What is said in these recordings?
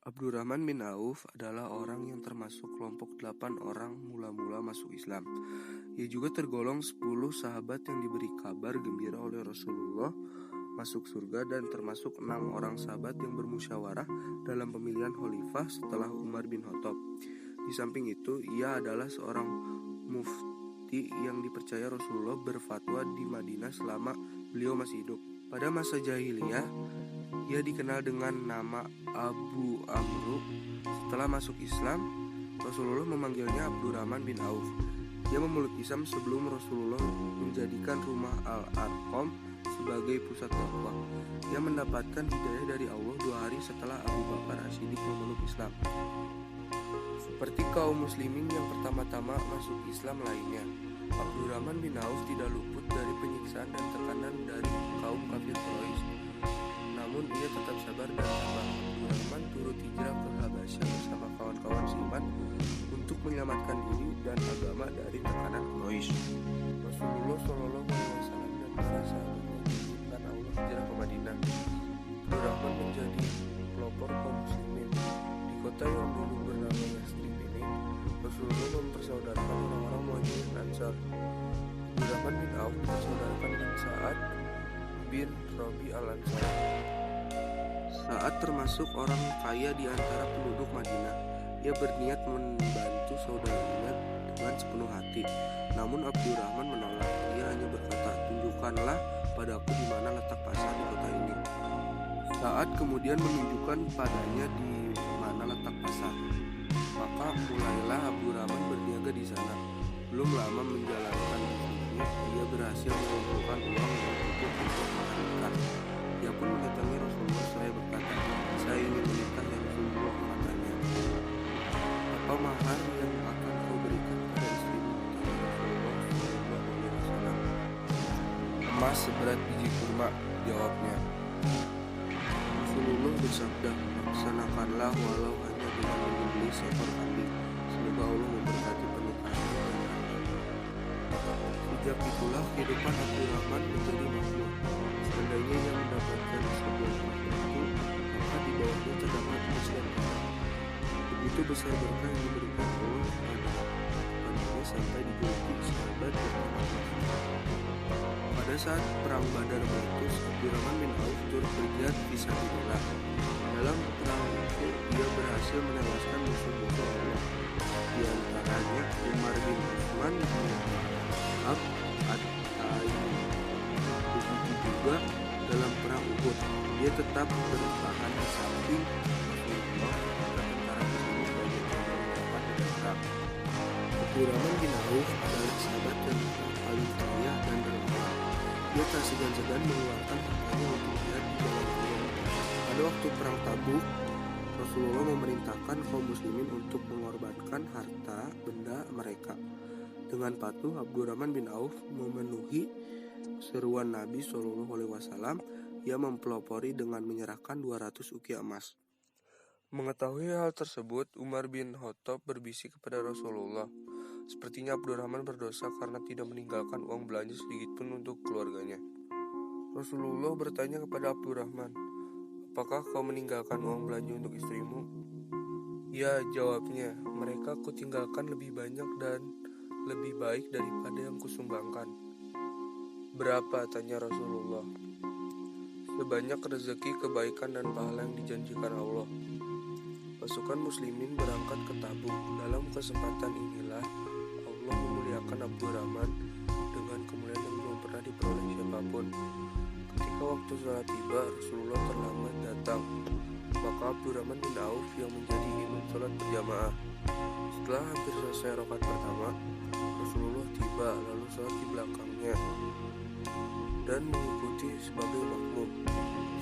Abdurrahman bin Auf adalah orang yang termasuk kelompok 8 orang mula-mula masuk Islam. Ia juga tergolong 10 sahabat yang diberi kabar gembira oleh Rasulullah masuk surga dan termasuk 6 orang sahabat yang bermusyawarah dalam pemilihan khalifah setelah Umar bin Khattab. Di samping itu, ia adalah seorang mufti yang dipercaya Rasulullah berfatwa di Madinah selama beliau masih hidup. Pada masa jahiliyah, ia dikenal dengan nama Abu Amru. Setelah masuk Islam, Rasulullah memanggilnya Abdurrahman bin Auf. Ia memeluk Islam sebelum Rasulullah menjadikan rumah Al-Arqam sebagai pusat dakwah. Ia mendapatkan hidayah dari Allah 2 hari setelah Abu Bakar As-Siddiq memeluk Islam. Seperti kaum muslimin yang pertama-tama masuk Islam lainnya, Abdurrahman bin Auf tidak luput dari penyiksaan dan tekanan dari kaum kafir Quraisy. Namun ia tetap sabar dan tabah. Abdurrahman turut hijrah ke Habasyah bersama kawan-kawan seiman untuk menyelamatkan diri dan agama dari tekanan Quraisy. Rasulullah SAW dan para sahabatnya diizinkan Allah hijrah ke Madinah. Abdurrahman menjadi pelopor kaum muslimin. Di kota yang dulu bernama Yastrib ini, Rasulullah mempersaudarakan orang-orang Muhajirin dan Ansar. Abdurrahman bin Auf dipersaudarakan dengan Sa'ad bin Rabi al-Ansari. Sa'ad termasuk orang kaya di antara penduduk Madinah. Ia berniat membantu saudaranya dengan sepenuh hati. Namun Abdurrahman menolak. Ia hanya berkata, "Tunjukkanlah padaku di mana letak pasar di kota ini." Sa'ad kemudian menunjukkan padanya di mana letak pasar. Maka mulailah Abdurrahman berniaga di sana. Belum lama menjalankan bisnisnya, ia berhasil mengumpulkan uang yang cukup untuk menikah. Ia pun mendatangi Rasulullah seraya berkata, "Saya ingin menikah ya Rasulullah," katanya. "Apa mahar yang akan kau berikan pada istrimu?" tanya Rasulullah SAW. "Emas seberat biji kurma," jawabnya. Rasulullah bersabda, "Laksanakanlah walau hanya dengan menyembelih seekor kambing. Semoga Allah memberkati pernikahannya dan hartanya." Sejak itulah kehidupan Abdurrahman menjadi makmur. Seandainya ia mendapatkan sebuah itu, maka di bawahnya terdapat emas dan perak. Begitu besar berkah yang diberikan Allah kepadanya sampai dijuluki sahabat yang terhormat. Pada saat perang Badar meletus, Abdurrahman bin Auf turut berjihad fisabilillah. Dalam perang itu, ia berhasil menewaskan musuh-musuh Allah. Di antaranya Umar bin Utsman bin Khattab At-Taimi. Begitu juga dalam perang Uhud, dia tetap bertahan di samping Rasulullah ketika tentara muslimin banyak yang mendapat medan perang. Abdurrahman bin Auf adalah sahabat yang paling kaya dan dermawan. Dia tak segan-segan mengeluarkan hartanya untuk jihad di jalan Allah. Pada waktu perang Tabuk, Rasulullah memerintahkan kaum muslimin untuk mengorbankan harta benda mereka. Dengan patuh, Abdurrahman bin Auf memenuhi seruan Nabi SAW. Ia mempelopori dengan menyerahkan 200 ukiah emas. Mengetahui hal tersebut, Umar bin Khattab berbisik kepada Rasulullah, "Sepertinya Abdurrahman berdosa karena tidak meninggalkan uang belanja sedikit pun untuk keluarganya." Rasulullah bertanya kepada Abdurrahman, "Apakah kau meninggalkan uang belanja untuk istrimu?" "Ya," jawabnya, "mereka kutinggalkan lebih banyak dan lebih baik daripada yang kusumbangkan." "Berapa?" tanya Rasulullah. "Sebanyak rezeki, kebaikan, dan pahala yang dijanjikan Allah." Pasukan muslimin berangkat ke Tabuk. Dalam kesempatan inilah Allah memuliakan Abdurrahman dengan kemuliaan yang belum pernah diperoleh siapapun. Ketika waktu sholat tiba, Rasulullah terlambat datang. Maka Abdurrahman bin Auf yang menjadi imam sholat berjamaah. Setelah hampir selesai rakaat pertama, Rasulullah tiba lalu sholat di belakangnya dan mengikuti sebagai makmum.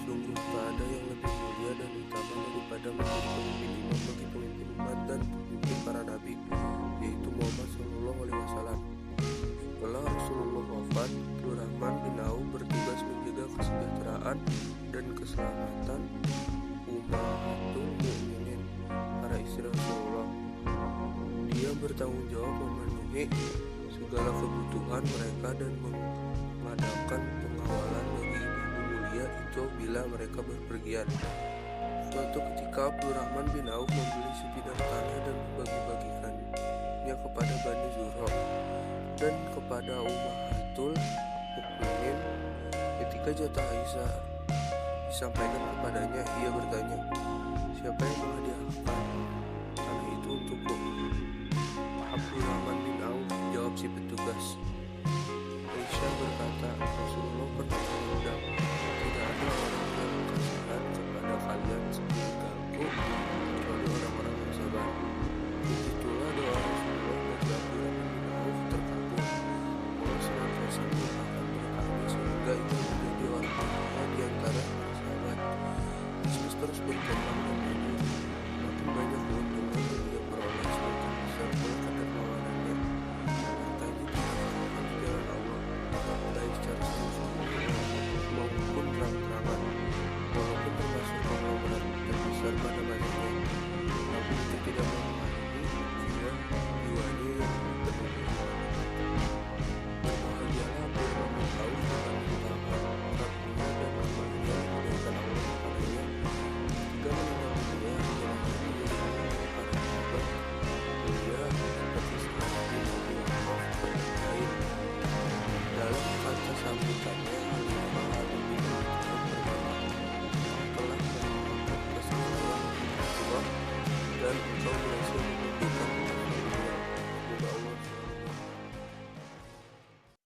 Sungguh tak ada yang lebih mulia dan utama daripada menjadi pemimpin imam bagi pemimpin umat dan pemimpin para nabi, yaitu Muhammad SAW. Setelah Rasulullah wafat, Abdurrahman bin Auf bertugas menjaga kesejahteraan dan keselamatan ummahatul mukminin, para istri Rasulullah. Dia bertanggung jawab memenuhi segala kebutuhan mereka dan mengadakan pengawalan bagi ibu-ibu mulia itu bila mereka berpergian. Suatu ketika Abdurrahman bin Auf membeli sebidang tanah dan membagi-bagikannya kepada Bani Zurrah dan kepada Ummahatul Mukminin. Ketika jatah Aisyah disampaikan kepadanya, ia bertanya, "Siapa yang menghadiahkan tanah itu untukku?" "Abdurrahman bin Auf," jawab si petugas. Aisyah berkata, "Rasulullah